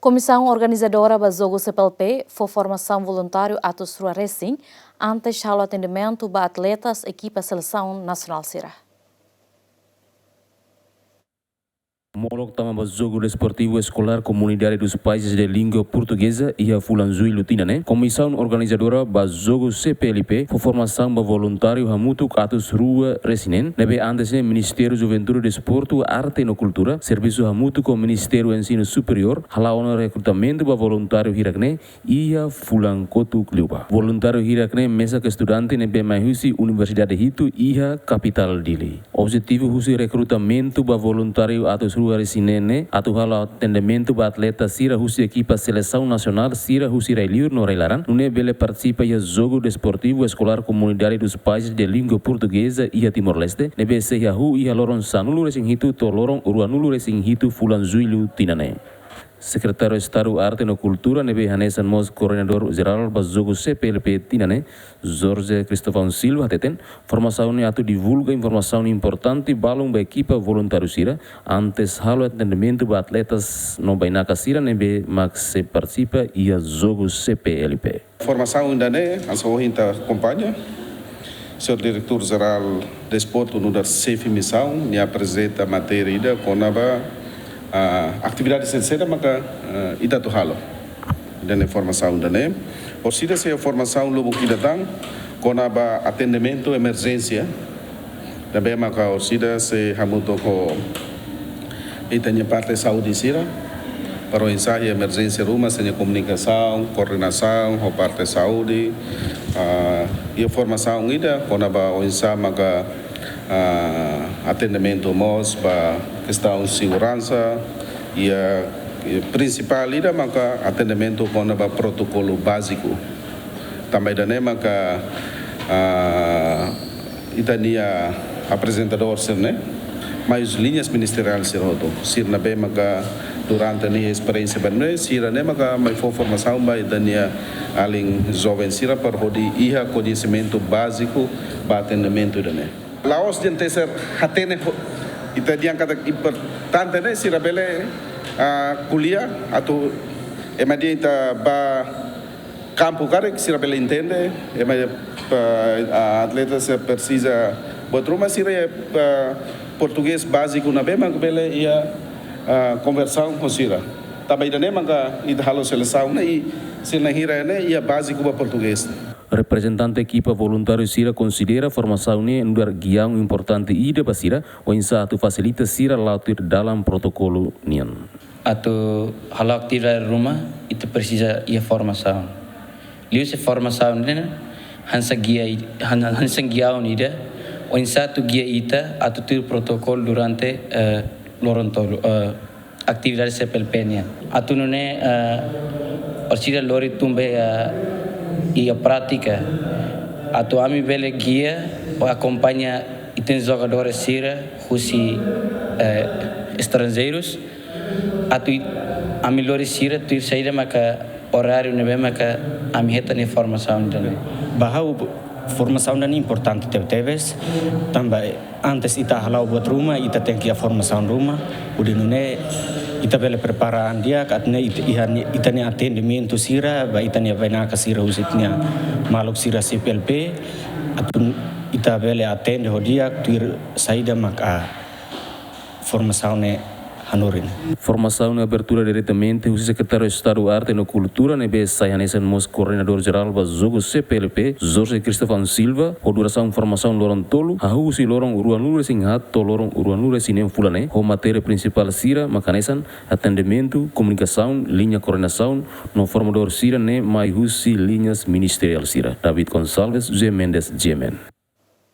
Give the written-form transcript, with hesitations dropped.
Comissão organizadora do Jogo CPLP foi formação voluntário atos rua racing antes do atendimento para atletas equipa seleção nacional Sira. Molok tama jogo desportivo escolar comunidade dos países de língua portuguesa e a Fulanzui Lutinane. Comissão organizadora ba jogo CPLP foi formação ba voluntário hamutu atos rua resinen. Nebe antes Ministério Juventude Desporto, Arte e Cultura, serviço hamutu com Ministério Ensino Superior, halaona recrutamento ba voluntário hirakne e a Fulankotu Kliuba. Voluntário hirakne mesa que estudante nebe mahusi Universidade Hitu e a capital Dili. Objetivo husi recrutamento ba voluntário atos rua resinene atau hal atendimento ba atleta sira husi equipa seleção nacional sira husi railiur no railaran nune bele participa ya jogo desportivo escolar comunidade dos países de língua portuguesa e a Timor-Leste nebe se yahu e loron sanulu resing hitu to lorong uruanulu resing hitu Fulanzuilu tinane. Secretário de Estado Arte e Cultura nebe Hanesan Mos Coordenador Geral ba jogo CPLP tinane Jorge Cristóvão Silva teten formação ne atu divulga informação importante balong ba equipa voluntário sira antes halo atendimento ba atletas no bainaka sira nebe max se participa e a jogo CPLP. Formação ainda né, a sua gente acompanha. Senhor Diretor Geral de Esporte no da CEF Missão ne apresenta matéria ida conaba atividade sincera maka ida tu halo dan informação da né por sida se formação lobo que datang conaba atendimento emergência também maka por sida se hamuto ko itanya parte saúde sira para o ensaio emergência rumah sem comunicação coordenação o parte saúde e formação ida conaba o ensaio maka atendimento mos para questão de segurança e a principal ida maka atendimento com o protocolo básico também da maka itania apresentador serne mais linhas ministeriais seroto sirna be maka durante a experiência bane sira ne maka mai formação ba itania aling jovem sira para hodi iha conhecimento básico ba atendimento dane Laos gente ser hatene ita diangkat importante ne sira bele kuliah atau emadia ita ba campo karek sira bele entende emadia atleta se precisa buat rumah sira português básico na bema bele ia conversão com sira também dane manga ita halo seleção ne i sina hira ne ia básico ba português. Representante equipa voluntário Sira considera formação ini luar guião importante ida basira ou insa atu facilita Sira lautir dalam protokolo nian. Atu hal atividade rumah itu precisa ia formação. Liu se formação ini hansa guião ida ou insa tu guia ita atu tur protokol durante lorontolo atividade CPLP nian. Atu nune orsira lori tumbe e a prática a ami bele guia ou acompanha e tem jogadores sira husi estrangeiros a melhor sira tu saída maka horário nebe maka ami heta ne formação dele bahau formação dan importante teves também antes ita halau buat rumah ita tem que a formação rumah udah nune ita bele preparaan dia katne ita ne atendimento sira ba ita ne vaina ka sira usitnya maluk sira CPLP atun ita bele atende hodia tuir saída maka formação ne hanurin. Formação na abertura diretamente o secretário de Estado Arte e Cultura nebe Sayanesan Mos Coordenador Geral ba jogo CPLP Jorge Cristóvão Silva o duração formação lorong tolu hahu si lorong uruanulu sing hat to lorong uruanulu sinem fulane o matéria principal sira makanesan atendimento comunicação linha coordenação no formador sira ne mai husi linhas ministerial sira David Gonçalves José Mendes Jemen.